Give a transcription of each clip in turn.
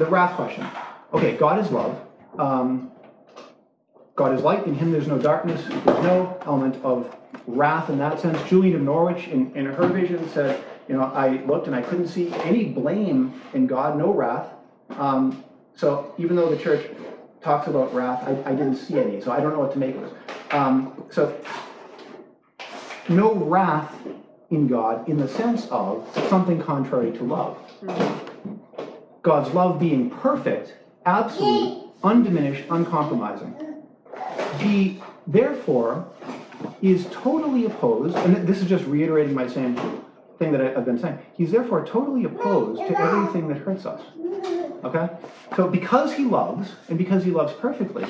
the wrath question. Okay, God is love. God is light. In him there's no darkness. There's no element of wrath in that sense. Julian of Norwich, in her vision, said, I looked and I couldn't see any blame in God, no wrath. So even though the church talks about wrath, I didn't see any, so I don't know what to make of it. So no wrath in God in the sense of something contrary to love. God's love being perfect, absolute, undiminished, uncompromising. He, therefore, is totally opposed, and this is just reiterating my same thing that I've been saying. He's therefore totally opposed to everything that hurts us. Okay? So because he loves, and because he loves perfectly,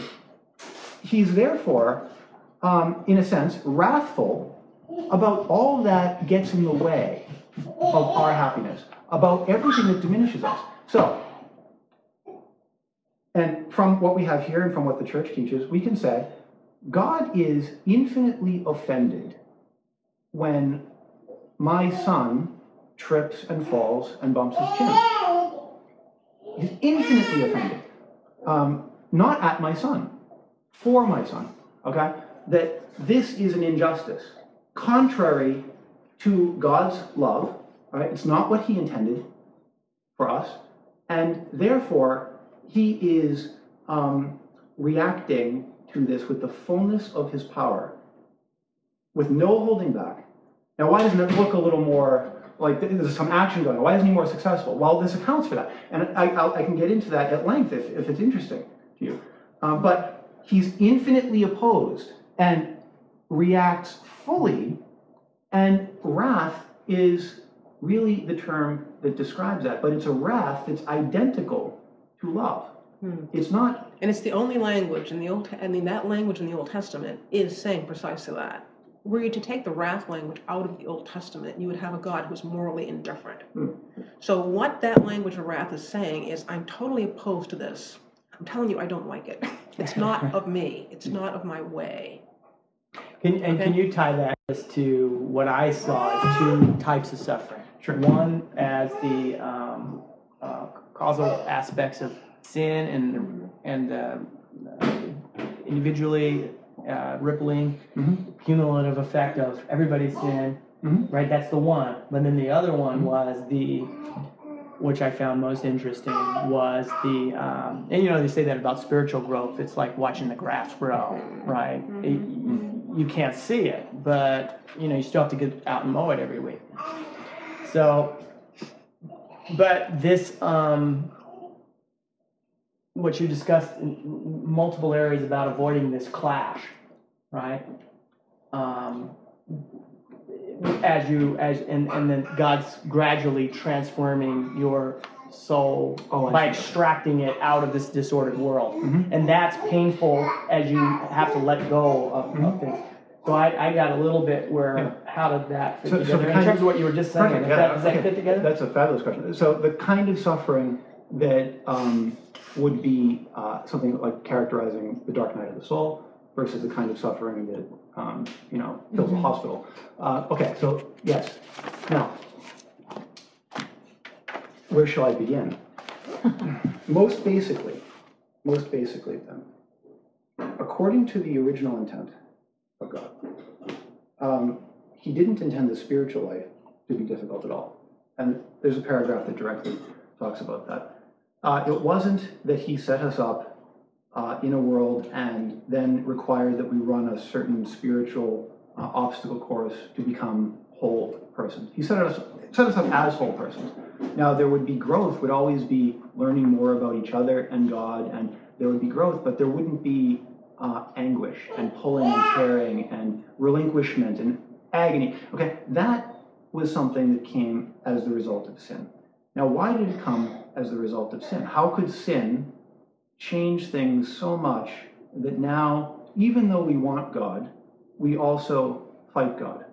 he's therefore, in a sense, wrathful about all that gets in the way of our happiness, about everything that diminishes us. So, and from what we have here and from what the church teaches, we can say God is infinitely offended when my son trips and falls and bumps his chin. He's infinitely offended. Not at my son, for my son, okay? That this is an injustice, contrary to God's love, right? It's not what he intended for us, and therefore he is reacting to this with the fullness of his power, with no holding back. Now, why doesn't it look a little more like there's some action going on? Why isn't he more successful? Well, this accounts for that. And I can get into that at length if it's interesting to you. But he's infinitely opposed and reacts fully, and wrath is really the term that describes that. But it's a wrath that's identical to love. It's not... And it's the only language in the that language in the Old Testament is saying precisely that. Were you to take the wrath language out of the Old Testament, you would have a God who's morally indifferent. So what that language of wrath is saying is, I'm totally opposed to this. I'm telling you, I don't like it. It's not of me. It's not of my way. Can you tie that to what I saw as two types of suffering? Sure. One as the causal aspects of sin and individually rippling, cumulative effect of everybody's sin, right? That's the one. But then the other one was which I found most interesting, was and they say that about spiritual growth. It's like watching the grass grow, right? You can't see it, but you still have to get out and mow it every week. So, but this, what you discussed in multiple areas about avoiding this clash, right? And then God's gradually transforming your soul by extracting it out of this disordered world, and that's painful as you have to let go of things. So I got a little bit how did that fit together in terms of what you were just saying? Does that fit together? That's a fabulous question. So the kind of suffering that would be something like characterizing the dark night of the soul versus the kind of suffering that fills a hospital. Okay, so yes. Now, where shall I begin? Most basically then, according to the original intent of God, he didn't intend the spiritual life to be difficult at all. And there's a paragraph that directly talks about that. It wasn't that he set us up in a world and then required that we run a certain spiritual obstacle course to become whole persons. He set us up as whole persons. Now, there would be growth, would always be learning more about each other and God, and there would be growth, but there wouldn't be anguish and pulling and tearing and relinquishment and agony. Okay, that was something that came as the result of sin. Now, why did it come as the result of sin? How could sin change things so much that now, even though we want God, we also fight God?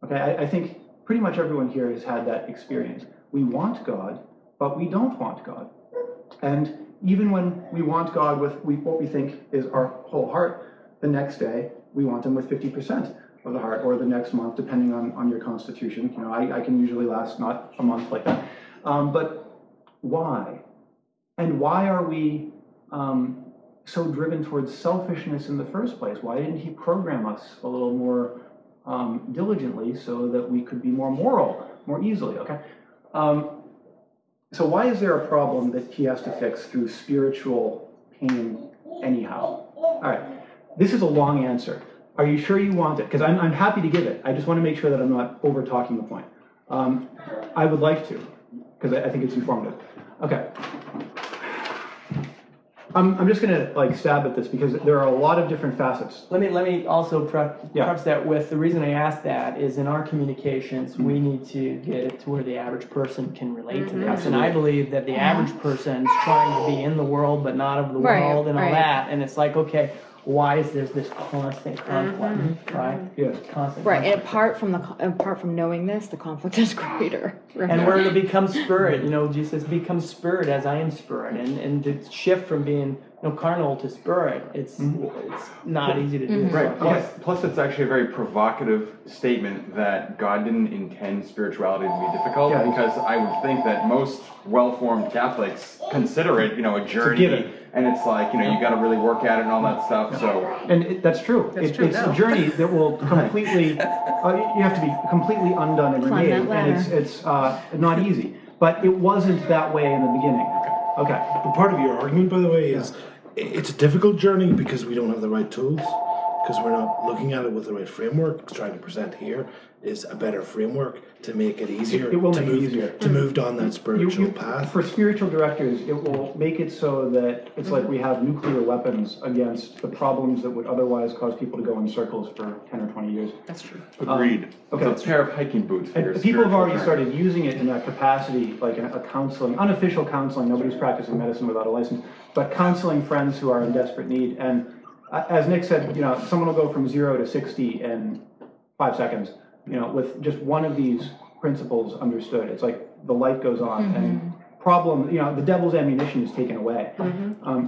Okay, I think pretty much everyone here has had that experience. We want God, but we don't want God. And even when we want God with what we think is our whole heart, the next day we want him with 50% of the heart, or the next month, depending on your constitution. I can usually last not a month like that. But why? And why are we so driven towards selfishness in the first place? Why didn't he program us a little more diligently so that we could be more moral more easily, okay? So why is there a problem that he has to fix through spiritual pain anyhow? All right, this is a long answer. Are you sure you want it? Because I'm happy to give it. I just want to make sure that I'm not over-talking the point. I would like to, because I think it's informative. Okay. I'm just going to like stab at this because there are a lot of different facets. Let me also preface that with the reason I asked that is in our communications, we need to get it to where the average person can relate to this. And I believe that the average person's trying to be in the world but not of the world and all that. And it's like, okay, why is there this constant conflict, right? Yeah. Constant Right, and conflict. apart from knowing this, the conflict is greater. Right? And where to become spirit, Jesus becomes spirit as I am spirit, and to shift from being carnal to spirit, it's not easy to do. Right. Plus, it's actually a very provocative statement that God didn't intend spirituality to be difficult, because I would think that most well-formed Catholics consider it, a journey, and it's like, you got to really work at it and all that stuff. So, and that's true. It's a journey that will completely. You have to be completely undone and remade, and it's not easy. But it wasn't that way in the beginning. Okay. But part of your argument, by the way, is it's a difficult journey because we don't have the right tools, because we're not looking at it with the right framework. Trying to present here is a better framework to make it easier. It will make it easier to move down that spiritual path. For spiritual directors, it will make it so that it's like we have nuclear weapons against the problems that would otherwise cause people to go in circles for 10 or 20 years. That's true. Agreed. Okay. So it's a pair of hiking boots for your And people have already spiritual journey. started using it in that capacity, like a counseling, unofficial counseling. Nobody's practicing medicine without a license, but counseling friends who are in desperate need. And as Nick said, someone will go from 0 to 60 in 5 seconds, with just one of these principles understood. It's like the light goes on and the devil's ammunition is taken away.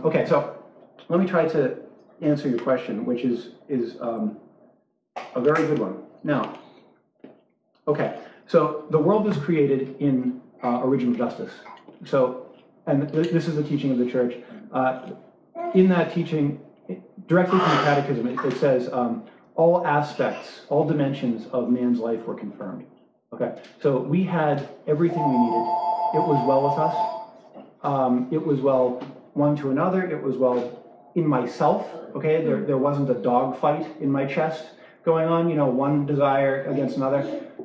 Okay, so let me try to answer your question, which is a very good one. Now, okay, so the world was created in original justice. So, and this is the teaching of the church. In that teaching, directly from the Catechism, it says all aspects, all dimensions of man's life were confirmed. Okay, so we had everything we needed. It was well with us. It was well one to another. It was well in myself. Okay, there wasn't a dog fight in my chest going on. One desire against another.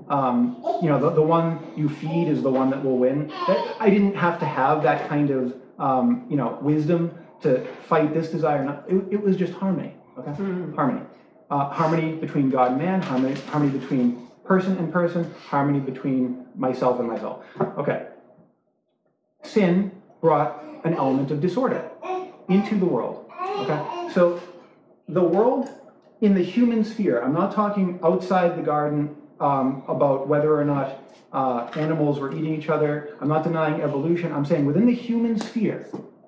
The one you feed is the one that will win. I didn't have to have that kind of wisdom to fight this desire. It was just harmony. Okay, harmony. Harmony between God and man. Harmony between person and person. Harmony between myself and myself. Okay. Sin brought an element of disorder into the world. Okay, so the world in the human sphere. I'm not talking outside the garden about whether or not animals were eating each other. I'm not denying evolution. I'm saying within the human sphere.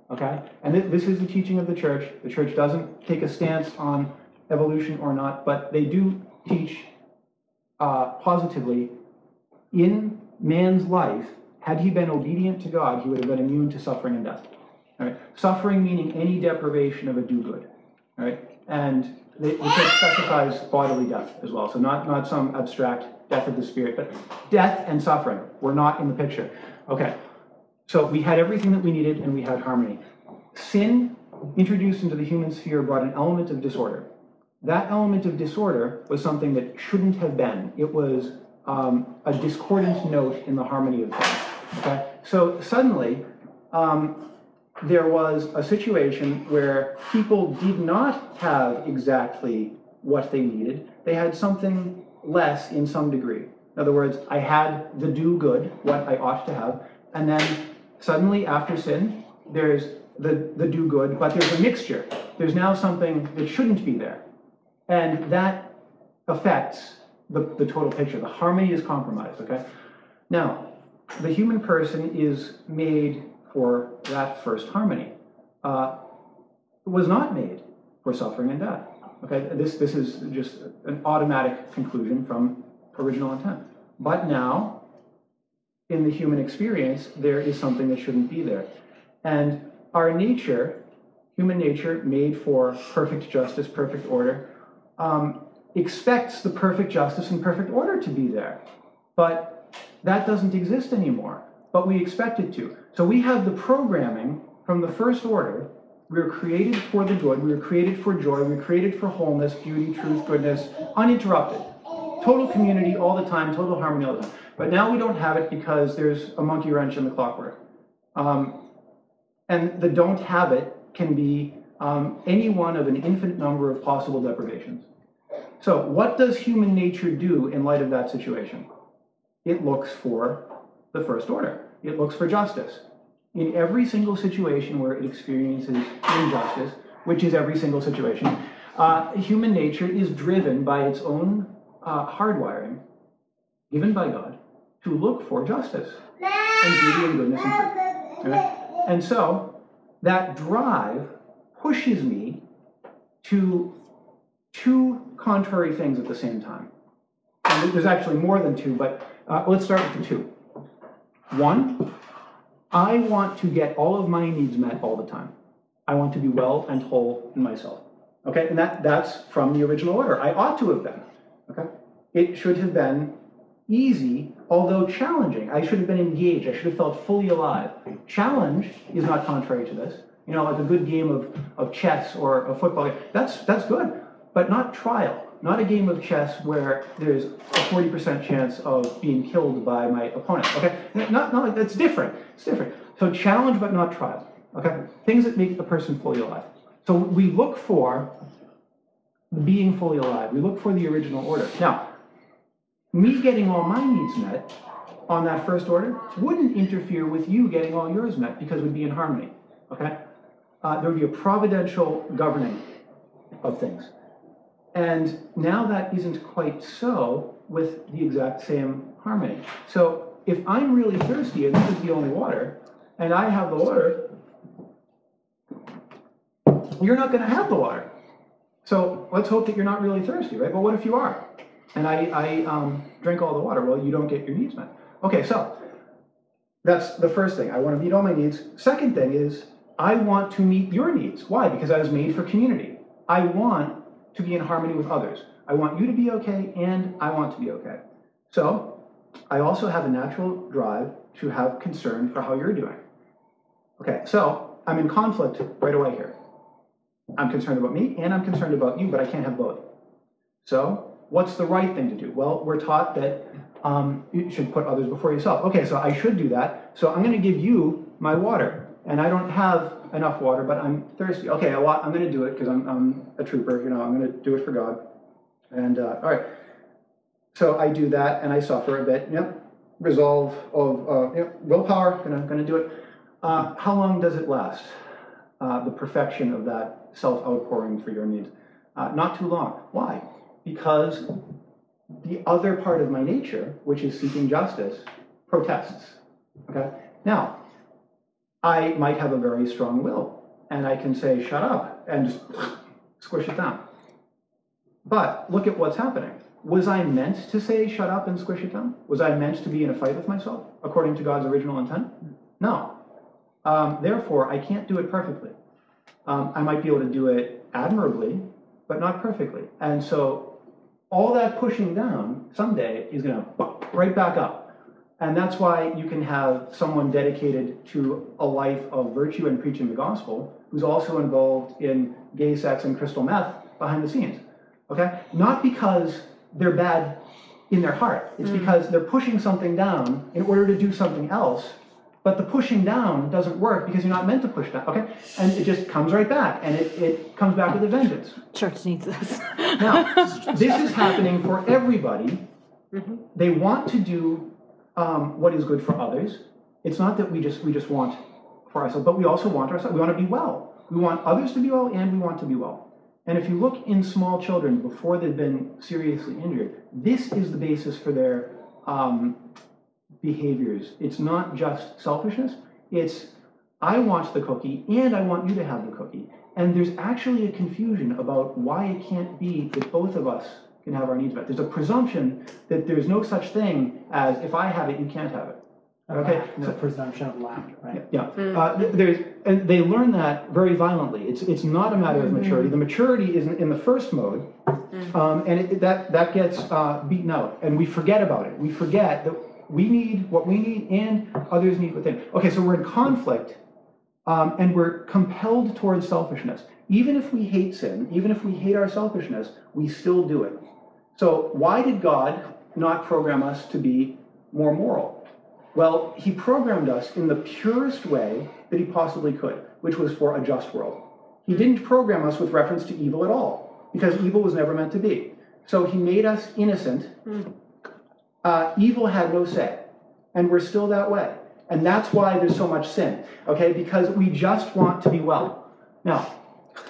Okay, and this is the teaching of the church. The church doesn't take a stance on evolution or not, but they do teach positively in man's life. Had he been obedient to God, he would have been immune to suffering and death. All right? Suffering meaning any deprivation of a do-good. All right, and the church specifies bodily death as well. So not some abstract death of the spirit, but death and suffering were not in the picture. Okay. So we had everything that we needed, and we had harmony. Sin introduced into the human sphere brought an element of disorder. That element of disorder was something that shouldn't have been. It was a discordant note in the harmony of things. Okay? So suddenly, there was a situation where people did not have exactly what they needed. They had something less in some degree. In other words, I had the do good, what I ought to have, and then suddenly, after sin, there's the do good, but there's a mixture. There's now something that shouldn't be there. And that affects the total picture. The harmony is compromised, okay? Now, the human person is made for that first harmony. Was not made for suffering and death. Okay, this is just an automatic conclusion from original intent. But now, in the human experience, there is something that shouldn't be there. And our nature, human nature, made for perfect justice, perfect order, expects the perfect justice and perfect order to be there. But that doesn't exist anymore, but we expect it to. So we have the programming from the first order. We were created for the good, we were created for joy, we were created for wholeness, beauty, truth, goodness, uninterrupted. Total community all the time, total harmony all the time. But now we don't have it because there's a monkey wrench in the clockwork. And the don't have it can be any one of an infinite number of possible deprivations. So what does human nature do in light of that situation? It looks for the first order. It looks for justice. In every single situation where it experiences injustice, which is every single situation, human nature is driven by its own hardwiring, given by God, to look for justice and beauty and goodness and truth. Okay? And so that drive pushes me to two contrary things at the same time. And there's actually more than two, but let's start with the two. One, I want to get all of my needs met all the time. I want to be well and whole in myself. Okay, and that's from the original order. I ought to have been. Okay, it should have been easy, although challenging. I should have been engaged. I should have felt fully alive. Challenge is not contrary to this. You know, like a good game of chess or a football game. That's good, but not trial. Not a game of chess where there's a 40% chance of being killed by my opponent. Okay, not that's different. It's different. So challenge, but not trial. Okay, things that make a person fully alive. So we look for being fully alive. We look for the original order. Now, me getting all my needs met on that first order wouldn't interfere with you getting all yours met because we'd be in harmony. Okay, there would be a providential governing of things. And now that isn't quite so with the exact same harmony. So if I'm really thirsty and this is the only water, and I have the water, you're not going to have the water. So let's hope that you're not really thirsty, right? But what if you are? And I drink all the water. Well, you don't get your needs met. Okay, so that's the first thing. I want to meet all my needs. Second thing is I want to meet your needs. Why? Because I was made for community. I want to be in harmony with others. I want you to be okay, and I want to be okay. So I also have a natural drive to have concern for how you're doing. Okay, so I'm in conflict right away here. I'm concerned about me, and I'm concerned about you, but I can't have both. So what's the right thing to do? Well, we're taught that you should put others before yourself. Okay, so I should do that. So I'm going to give you my water, and I don't have enough water, but I'm thirsty. Okay, I'm going to do it because I'm a trooper. You know, I'm going to do it for God. And all right, so I do that, and I suffer a bit. Yep, resolve of willpower. Going to do it. How long does it last? The perfection of that self-outpouring for your needs. Not too long. Why? Because the other part of my nature, which is seeking justice, protests. Okay. Now, I might have a very strong will, and I can say, shut up, and just squish it down. But look at what's happening. Was I meant to say, shut up and squish it down? Was I meant to be in a fight with myself, according to God's original intent? No. Therefore, I can't do it perfectly. I might be able to do it admirably, but not perfectly. And so all that pushing down someday is going to right back up. And that's why you can have someone dedicated to a life of virtue and preaching the gospel who's also involved in gay sex and crystal meth behind the scenes. Okay? Not because they're bad in their heart. It's because they're pushing something down in order to do something else, but the pushing down doesn't work because you're not meant to push down. Okay? And it just comes right back, and it comes back with a vengeance. Church needs this. Now, this is happening for everybody. They want to do what is good for others. It's not that we just want for ourselves, but we also want ourselves. We want to be well. We want others to be well, and we want to be well. And if you look in small children before they've been seriously injured, this is the basis for their behaviors. It's not just selfishness. It's I want the cookie, and I want you to have the cookie. And there's actually a confusion about why it can't be that both of us can have our needs met. There's a presumption that there's no such thing as if I have it, you can't have it. Okay, No presumption of lack, right? yeah. And they learn that very violently. It's not a matter of maturity. The maturity is in the first mode, and that gets beaten out, and we forget about it. We forget that we need what we need, and others need what they need. Okay, so we're in conflict, and we're compelled towards selfishness. Even if we hate sin, even if we hate our selfishness, we still do it. So why did God not program us to be more moral? Well, he programmed us in the purest way that he possibly could, which was for a just world. He didn't program us with reference to evil at all, because evil was never meant to be. So he made us innocent. Evil had no say, and we're still that way. And that's why there's so much sin, okay? Because we just want to be well. Now,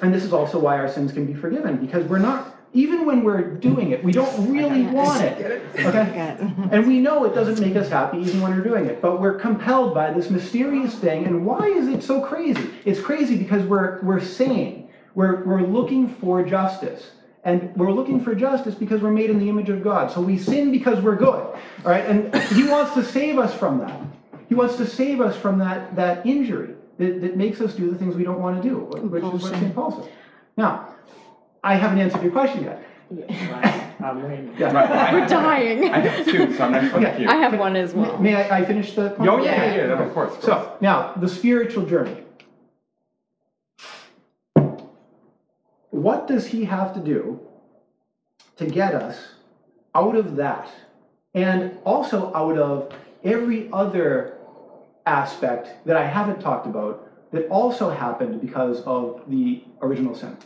and this is also why our sins can be forgiven, because we're not, even when we're doing it, we don't really want it, okay? And we know it doesn't make us happy even when we're doing it, but we're compelled by this mysterious thing. And why is it so crazy? It's crazy because we're sane. We're looking for justice. And we're looking for justice because we're made in the image of God. So we sin because we're good, all right? And he wants to save us from that. He wants to save us from that injury that makes us do the things we don't want to do, which is what St. Paul says. Now, I haven't answered your question yet. I'm waiting. Yeah. We're dying. I have two, so I'm next one to you. I have one as well. May I finish the point? Oh, yeah, of course. So, now, the spiritual journey. What does he have to do to get us out of that, and also out of every other aspect that I haven't talked about that also happened because of the original sin?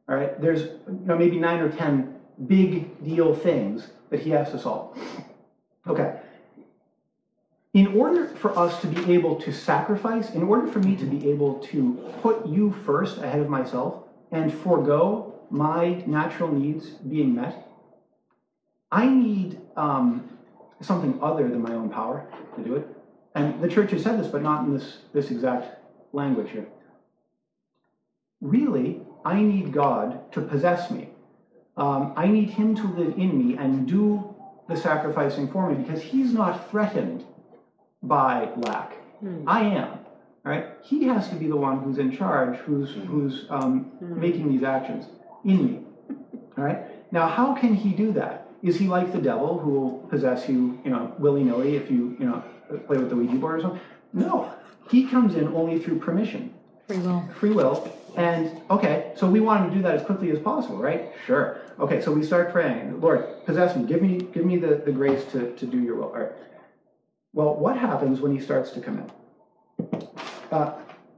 All right, there's maybe 9 or 10 big deal things that he has to solve. Okay. In order for us to be able to sacrifice, in order for me to be able to put you first ahead of myself and forego my natural needs being met, I need something other than my own power to do it. And the church has said this, but not in this exact language here. Really, I need God to possess me. I need him to live in me and do the sacrificing for me, because he's not threatened by lack. I am. Right? He has to be the one who's in charge, who's making these actions in me. All right? Now, how can he do that? Is he like the devil who will possess you, willy-nilly if you, play with the Ouija board or something? No. He comes in only through permission. Free will. Free will. And, okay, so we want him to do that as quickly as possible, right? Sure. Okay, so we start praying. Lord, possess me. Give me the grace to do your will. All right. Well, what happens when he starts to come in?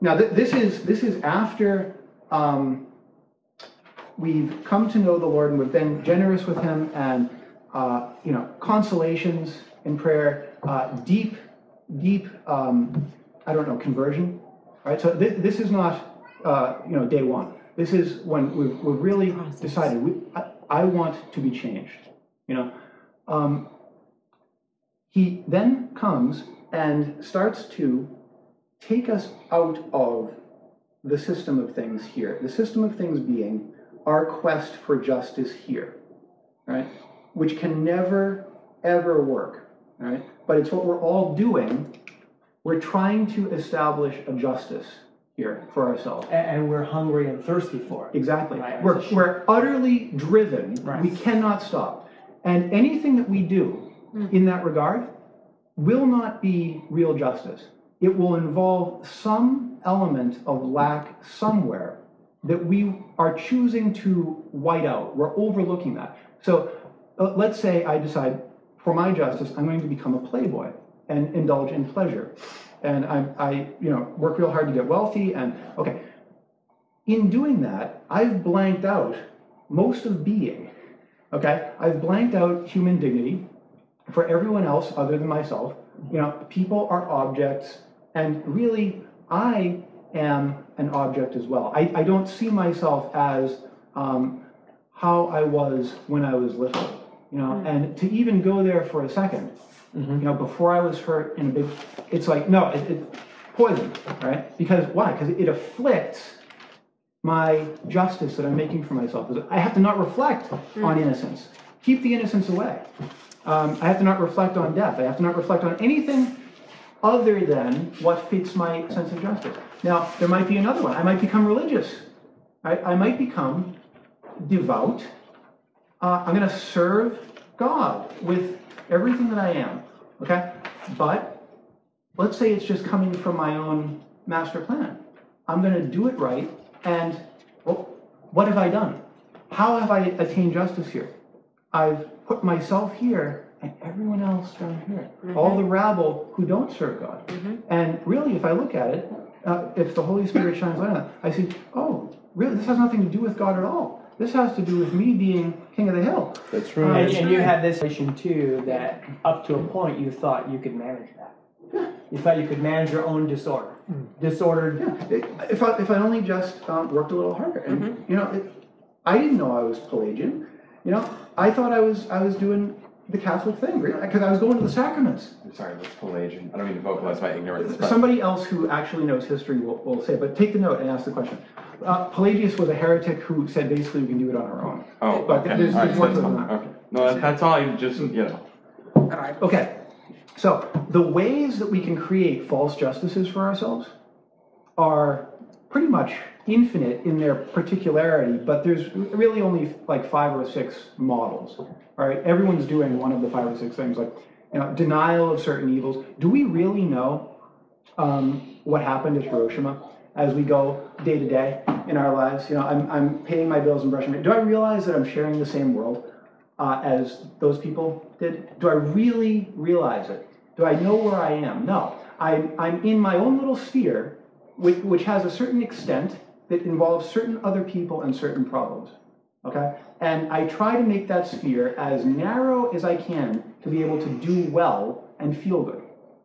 Now, this is after we've come to know the Lord and we've been generous with him, and consolations in prayer, deep conversion. All right, so this is not day one. This is when we've really decided I want to be changed. He then comes and starts to take us out of the system of things here. The system of things being our quest for justice here, right? Which can never, ever work, right? But it's what we're all doing. We're trying to establish a justice here for ourselves. And we're hungry and thirsty for it. Exactly. Right? We're utterly driven. Right. We cannot stop. And anything that we do in that regard will not be real justice. It will involve some element of lack somewhere that we are choosing to white out. We're overlooking that. So let's say I decide, for my justice, I'm going to become a playboy and indulge in pleasure. And I work real hard to get wealthy, and okay. In doing that, I've blanked out most of being, okay? I've blanked out human dignity for everyone else other than myself. People are objects, and really, I am an object as well. I don't see myself as how I was when I was little, and to even go there for a second, before I was hurt in a big, it's like, no, it's poison, right? Because why? Because it afflicts my justice that I'm making for myself. I have to not reflect on innocence. Keep the innocence away. I have to not reflect on death. I have to not reflect on anything other than what fits my sense of justice. Now, there might be another one. I might become religious. I might become devout. I'm going to serve God with everything that I am, okay? But let's say it's just coming from my own master plan. I'm going to do it right, and well, what have I done? How have I attained justice here? I've put myself here and everyone else down here. All the rabble who don't serve God. And really, if I look at it, if the Holy Spirit shines light on it, I see, oh, really, this has nothing to do with God at all. This has to do with me being king of the hill. That's right. And you had this situation too, that up to a point you thought you could manage that. You thought you could manage your own disorder. Disordered. Yeah. If I only just worked a little harder. And, you know, I didn't know I was Pelagian. You know, I thought I was doing the Catholic thing, because I was going to the sacraments. I'm sorry, what's Pelagian? I don't mean to vocalize my ignorance. But Somebody else who actually knows history will say, but take the note and ask the question. Pelagius was a heretic who said basically we can do it on our own. Oh, But okay. there's All right, more so to that's it than fine. that. Okay. No, that's all. You just, you know. Okay, so the ways that we can create false justices for ourselves are pretty much infinite in their particularity, but there's really only like 5 or 6 models. All right, everyone's doing one of the 5 or 6 things, like, you know, denial of certain evils. Do we really know what happened at Hiroshima as we go day to day in our lives? You know, I'm paying my bills and brushing my. Do I realize that I'm sharing the same world as those people did? Do I really realize it? Do I know where I am? No, I'm in my own little sphere, which has a certain extent that involves certain other people and certain problems, okay? And I try to make that sphere as narrow as I can to be able to do well and feel good,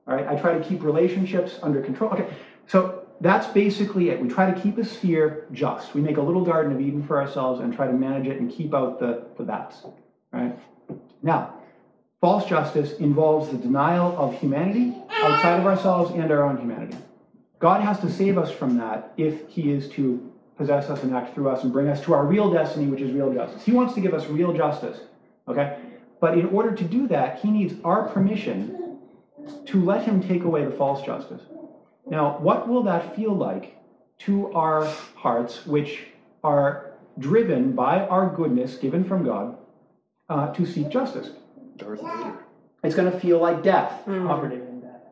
all right? I try to keep relationships under control. Okay, so that's basically it. We try to keep a sphere just. We make a little Garden of Eden for ourselves and try to manage it and keep out the bats, right? Now, false justice involves the denial of humanity outside of ourselves and our own humanity. God has to save us from that if he is to possess us and act through us and bring us to our real destiny, which is real justice. He wants to give us real justice, okay? But in order to do that, he needs our permission to let him take away the false justice. Now, what will that feel like to our hearts, which are driven by our goodness given from God to seek justice? It's going to feel like death. Poverty.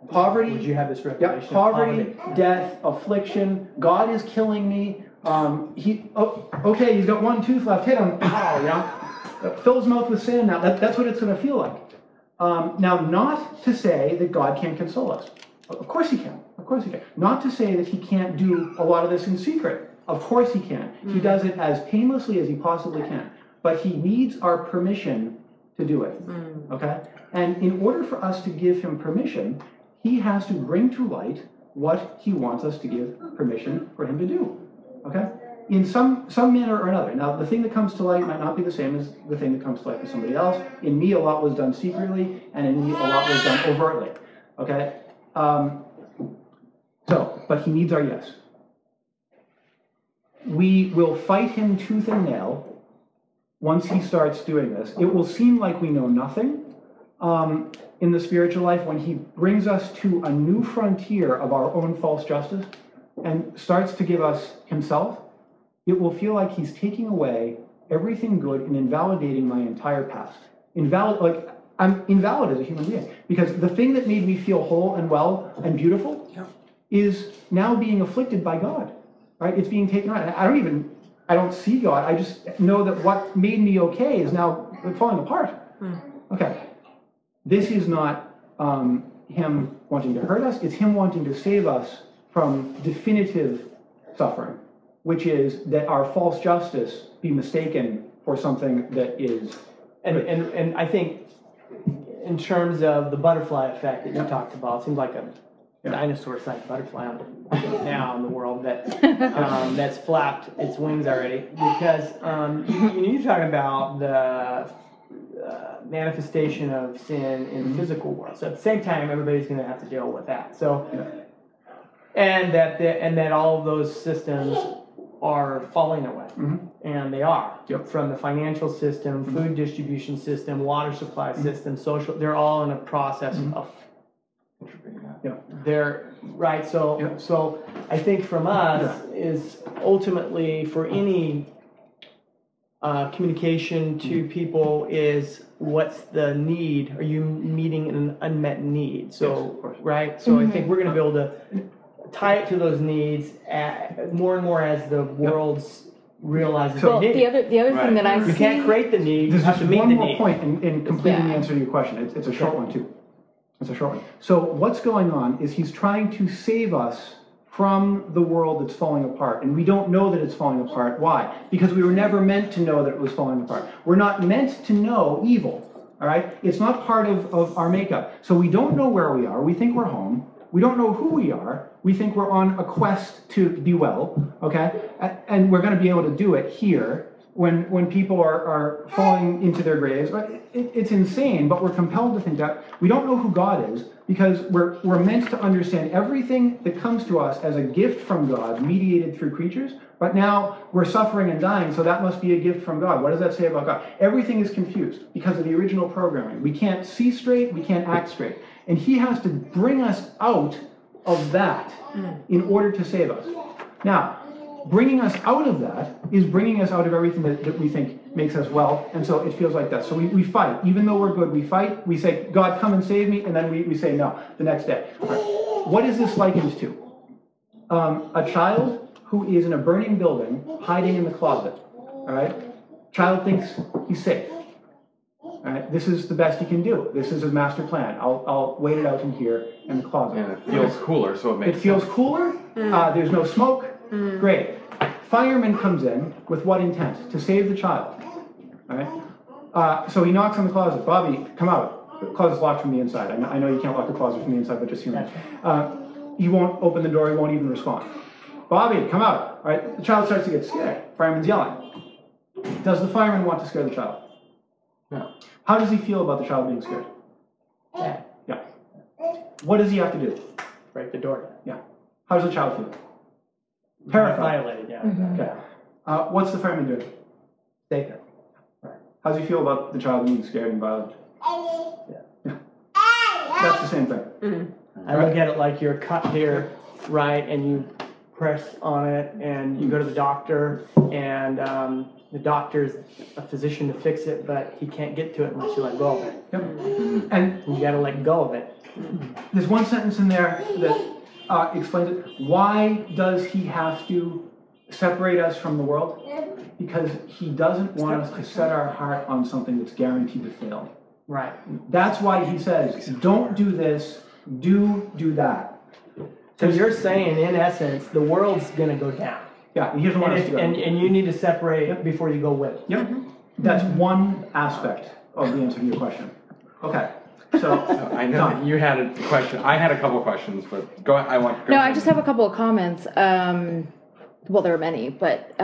Poverty. Would you have this revelation? Yep, poverty, death, affliction. God is killing me. Okay, he's got one tooth left. Hit him. Pow, you know. Fill his mouth with sand now. That's what it's going to feel like. Now, not to say that God can't console us. Of course he can. Of course he can. Not to say that he can't do a lot of this in secret. Of course he can. He does it as painlessly as he possibly can. But he needs our permission to do it. Okay? And in order for us to give him permission, he has to bring to light what he wants us to give permission for him to do, okay? In some manner or another. Now, the thing that comes to light might not be the same as the thing that comes to light for somebody else. In me, a lot was done secretly, and in me, a lot was done overtly, okay? But he needs our yes. We will fight him tooth and nail once he starts doing this. It will seem like we know nothing. In the spiritual life, when he brings us to a new frontier of our own false justice and starts to give us himself, it will feel like he's taking away everything good and invalidating my entire past. I'm invalid as a human being, because the thing that made me feel whole and well and beautiful is now being afflicted by God, right? It's being taken away. I don't see God. I just know that what made me okay is now falling apart. Okay. This is not him wanting to hurt us. It's him wanting to save us from definitive suffering, which is that our false justice be mistaken for something that is. And I think in terms of the butterfly effect that you talked about, it seems like a dinosaur-sized butterfly now in the world that that's flapped its wings already. Because you're talking about the manifestation of sin in the physical world. So at the same time, everybody's going to have to deal with that. So, and that all of those systems are falling away, and they are from the financial system, food distribution system, water supply system, social. They're all in a process of They're right. So Yeah. so I think from us is ultimately for any communication to people is what's the need? Are you meeting an unmet need? So Yes, of course. right. So I think we're going to be able to tie it to those needs more and more as the world's realizes Well, they need. the other thing that I You see. can't create the need. There's You have just to meet one the more need. point in completing the Yeah. answer to your question. It's a short one, too. It's a short one. So what's going on is he's trying to save us from the world that's falling apart. And we don't know that it's falling apart. Why? Because we were never meant to know that it was falling apart. We're not meant to know evil. All right? It's not part of our makeup. So we don't know where we are. We think we're home. We don't know who we are. We think we're on a quest to be well. Okay? And we're going to be able to do it here when people are falling into their graves. It's insane, but we're compelled to think that. We don't know who God is because we're meant to understand everything that comes to us as a gift from God, mediated through creatures. But now we're suffering and dying, so that must be a gift from God. What does that say about God? Everything is confused because of the original programming. We can't see straight, we can't act straight. And he has to bring us out of that in order to save us. Now, bringing us out of that is bringing us out of everything that we think makes us well, and so it feels like that. So we fight. Even though we're good, we fight. We say, God, come and save me, and then we say no the next day. All right. What is this likened to? A child who is in a burning building, hiding in the closet. All right? Child thinks he's safe. All right? This is the best he can do. This is his master plan. I'll wait it out in here in the closet. And it feels cooler, so it makes It feels sense. cooler. There's no smoke. Great. Fireman comes in with what intent? To save the child. All right. So he knocks on the closet. Bobby, come out. The closet's locked from the inside. I know you can't lock the closet from the inside, but just humans. He won't open the door. He won't even respond. Bobby, come out. All right. The child starts to get scared. Fireman's yelling. Does the fireman want to scare the child? No. How does he feel about the child being scared? Yeah. Yeah. What does he have to do? Break the door. Yeah. How does the child feel? Terrified. Violated. Yeah. Okay. What's the fireman doing? Taken. How does he feel about the child being scared and violent? Yeah. That's the same thing. I look at it like you're cut here, right, and you press on it, and you go to the doctor, and the doctor's a physician to fix it, but he can't get to it unless you let go of it. Yep. And You got to let go of it. there's one sentence in there that explains it. Why does he have to separate us from the world? Because he doesn't want us to set our heart on something that's guaranteed to fail. Right. That's why he says, don't do this, do that. So you're saying, in essence, the world's going to go down. Yeah, he doesn't want us to go. And you need to separate before you go with it. Yep. That's one aspect of the answer to your question. Okay. So I know that you had a question. I had a couple questions, but go ahead. No, I just have a couple of comments. Well, there are many, but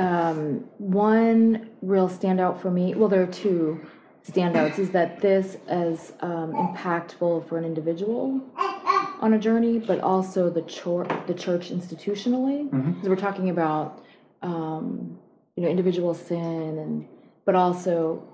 one real standout for me, well, there are two standouts, is that this is impactful for an individual on a journey, but also the church institutionally. Because we're talking about individual sin, but also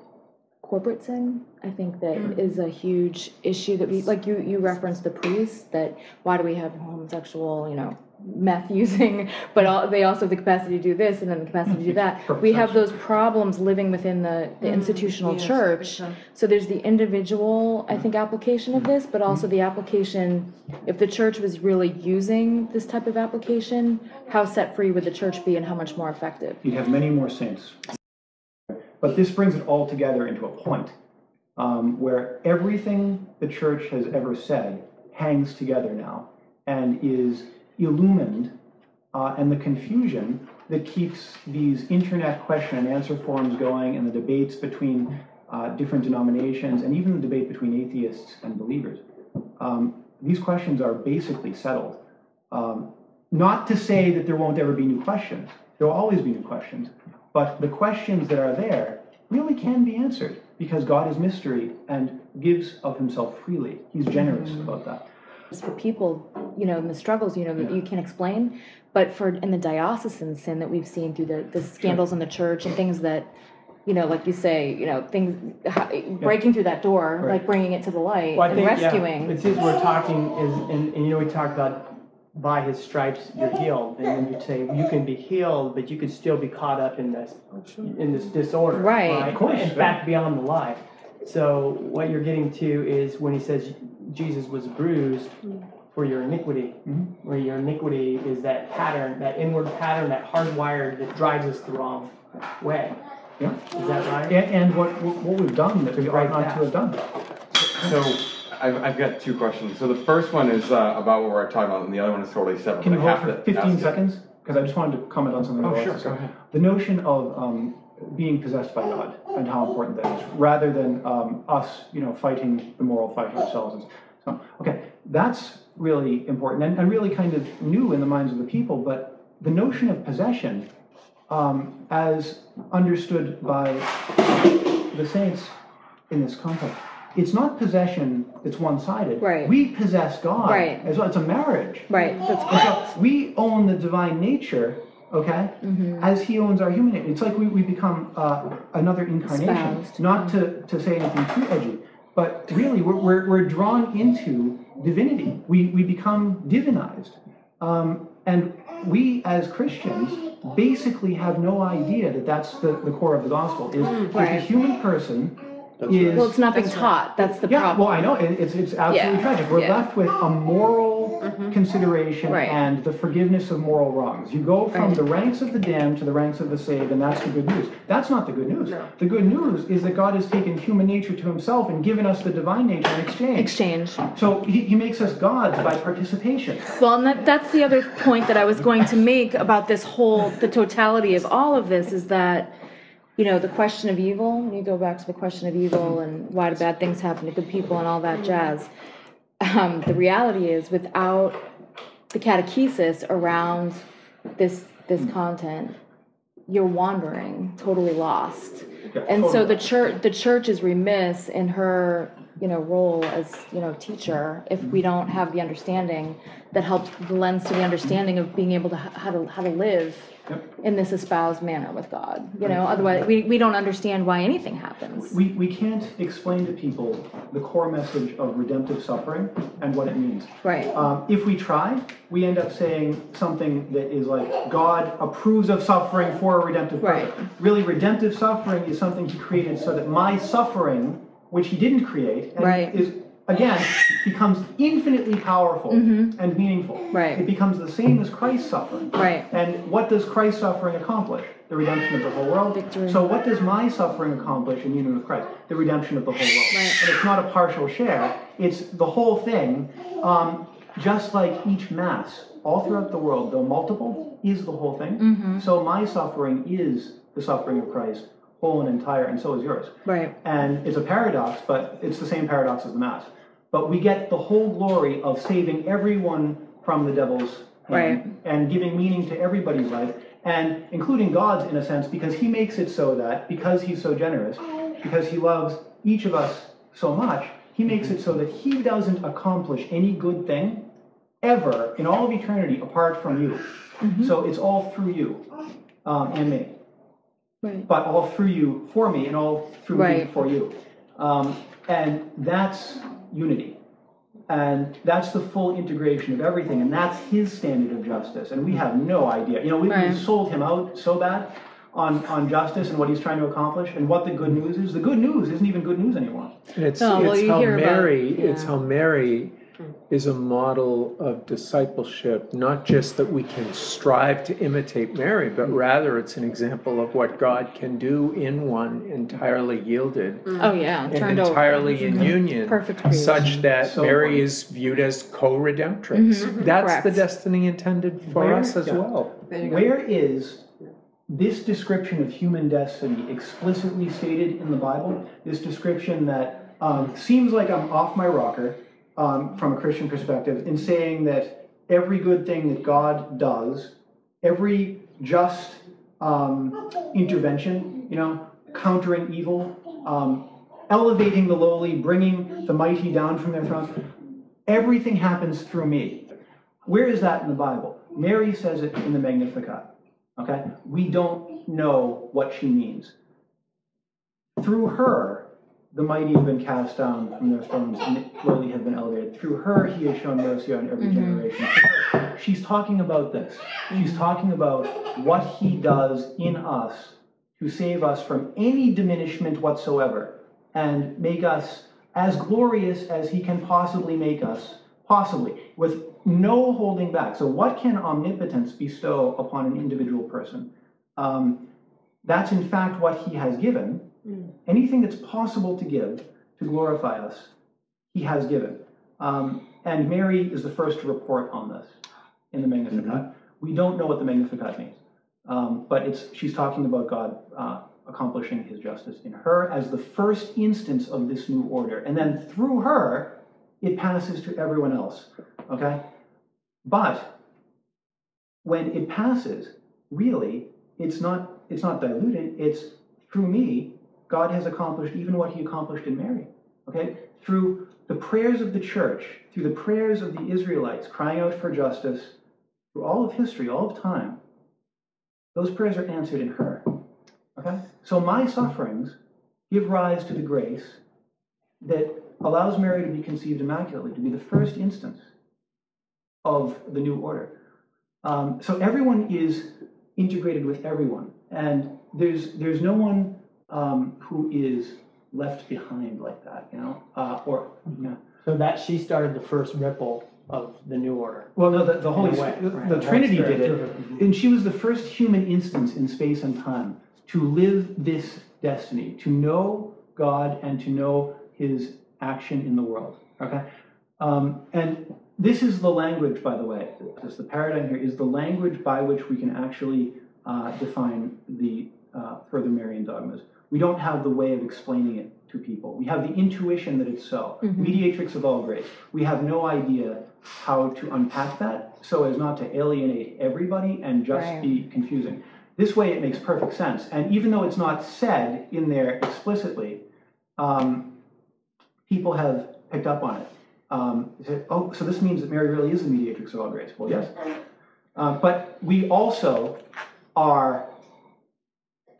corporate sin. I think that is a huge issue that we, like you referenced the priests, that why do we have homosexual, meth using, but they also have the capacity to do this and then the capacity to do that. We have those problems living within the institutional church. So there's the individual, I think, application of this, but also the application, if the church was really using this type of application, how set free would the church be and how much more effective? you'd have many more saints. But this brings it all together into a point where everything the church has ever said hangs together now and is illumined, and the confusion that keeps these internet question and answer forums going and the debates between different denominations and even the debate between atheists and believers. These questions are basically settled. Not to say that there won't ever be new questions. There will always be new questions. But the questions that are there really can be answered because God is mystery and gives of himself freely. He's generous about that. For people, in the struggles, that you can explain, but in the diocesan sin that we've seen through the scandals in the church and things that like you say, things, breaking through that door, Right. like bringing it to the light Well, I and think, rescuing. yeah, it seems we're talking is, and we talk about by his stripes you're healed, and then you say you can be healed, but you could still be caught up in this disorder, Right. Of course, In yeah. fact, beyond the life. So what you're getting to is when he says Jesus was bruised for your iniquity, where your iniquity is that pattern, that inward pattern, that hardwired that drives us the wrong way. Yeah. Is that right? And what we've done that we ought not to have done. So I've got two questions. So the first one is about what we're talking about, and the other one is totally separate. Can you but I hold have for to 15 ask it. seconds? Because I just wanted to comment on something. Oh, else. sure, go ahead. The notion of being possessed by God and how important that is, rather than us, fighting the moral fight ourselves. So, okay, that's really important and really kind of new in the minds of the people. But the notion of possession, as understood by the saints in this context, it's not possession that's one-sided. Right. We possess God Right. as well. It's a marriage. Right, that's And correct. so we own the divine nature, okay, as he owns our human nature. It's like we become another incarnation. Espoused. Not to say anything too edgy, but really we're drawn into divinity. We become divinized. And we as Christians basically have no idea that that's the core of the gospel, is that the Right. human person That's is... right. Well, it's not being taught. That's the Yeah, problem. well, I know, it's absolutely Yeah, tragic. We're yeah. left with a moral consideration Right. and the forgiveness of moral wrongs. You go from Right. the ranks of the damned to the ranks of the saved, and that's the good news. That's not the good news. No. The good news is that God has taken human nature to himself and given us the divine nature in exchange. Exchange. So he makes us gods by participation. Well, and that's the other point that I was going to make about the totality of all of this is that, the question of evil, when you go back to the question of evil and why do bad things happen to good people and all that jazz, the reality is without the catechesis around this content, you're wandering, totally lost. Yeah, And so totally. the church is remiss in her, role as, teacher if we don't have the understanding that helps lends to the understanding of being able to how to live in this espoused manner with God. Otherwise we don't understand why anything happens. We can't explain to people the core message of redemptive suffering and what it means. Right. If we try, we end up saying something that is like, God approves of suffering for a redemptive purpose. Right. Really, redemptive suffering is something he created so that my suffering, which he didn't create, and Right. is, again, becomes infinitely powerful and meaningful. Right. It becomes the same as Christ's suffering. Right. And what does Christ's suffering accomplish? The redemption of the whole world. Victory. So what does my suffering accomplish in union with Christ? The redemption of the whole world. Right. And it's not a partial share, it's the whole thing, just like each Mass, all throughout the world, though multiple, is the whole thing. So my suffering is the suffering of Christ, whole and entire, and so is yours. Right. And it's a paradox, but it's the same paradox as the Mass. But we get the whole glory of saving everyone from the devil's hand and giving meaning to everybody's life, and including God's in a sense, because he makes it so that, because he's so generous, because he loves each of us so much, he makes it so that he doesn't accomplish any good thing ever in all of eternity apart from you. So it's all through you and me. Right. But all through you for me and all through me for you. And that's unity. And that's the full integration of everything. And that's his standard of justice. And we have no idea. We sold him out so bad on justice and what he's trying to accomplish and what the good news is. The good news isn't even good news anymore. And it's Oh, well, you how hear about- Mary yeah. it's how Mary is a model of discipleship, not just that we can strive to imitate Mary, but rather it's an example of what God can do in one entirely yielded Oh yeah. and Turned over. entirely in union, Perfect creation. such that So Mary important. is viewed as co-redemptrix. That's Correct. the destiny intended for Where- us as yeah. well. There you go. Where is this description of human destiny explicitly stated in the Bible? This description that seems like I'm off my rocker from a Christian perspective in saying that every good thing that God does, every just intervention, countering evil, elevating the lowly, bringing the mighty down from their thrones, everything happens through me. Where is that in the Bible? Mary says it in the Magnificat. Okay? We don't know what she means. through her, the mighty have been cast down from their thrones and the lowly have been elevated. Through her, he has shown mercy on every generation. She's talking about this. She's talking about what he does in us to save us from any diminishment whatsoever and make us as glorious as he can possibly make us, possibly, with no holding back. So what can omnipotence bestow upon an individual person? That's in fact what he has given. Anything that's possible to give to glorify us, he has given. And Mary is the first to report on this in the Magnificat. We don't know what the Magnificat means, but she's talking about God accomplishing his justice in her as the first instance of this new order. And then through her, it passes to everyone else, okay? But when it passes, really, it's not diluted, it's through me, God has accomplished even what he accomplished in Mary, okay? Through the prayers of the church, through the prayers of the Israelites crying out for justice, through all of history, all of time, those prayers are answered in her, okay? So my sufferings give rise to the grace that allows Mary to be conceived immaculately, to be the first instance of the new order. So everyone is integrated with everyone, and there's no one who is left behind like that, you know, So that she started the first ripple of the new order. Well, no, the Holy way, Spirit, right. the Trinity Holy did Spirit it, and she was the first human instance in space and time to live this destiny, to know God and to know his action in the world, okay? And this is the language, by the way, the paradigm here is the language by which we can actually define the further Marian dogmas. We don't have the way of explaining it to people. We have the intuition that it's so. Mediatrix of all grace. We have no idea how to unpack that so as not to alienate everybody and just be confusing. This way it makes perfect sense. And even though it's not said in there explicitly, people have picked up on it. They said, oh, so this means that Mary really is the mediatrix of all grace. Well, yes. But we also are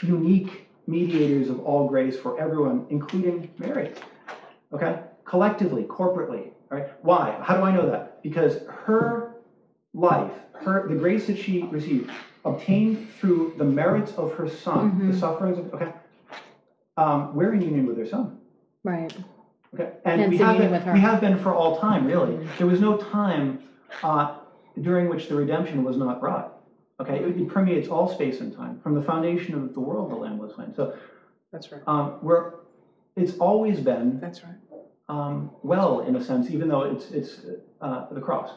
unique mediators of all grace for everyone, including Mary. Okay? Collectively, corporately. Right? Why? How do I know that? Because her life, the grace that she received, obtained through the merits of her son, the sufferings of, okay? We're in union with her son. Right. Okay, and we have been for all time, really. There was no time during which the redemption was not brought. Okay, it permeates all space and time. From the foundation of the world, the Lamb was slain. So That's right. It's always been That's right. well, in a sense, even though it's the cross.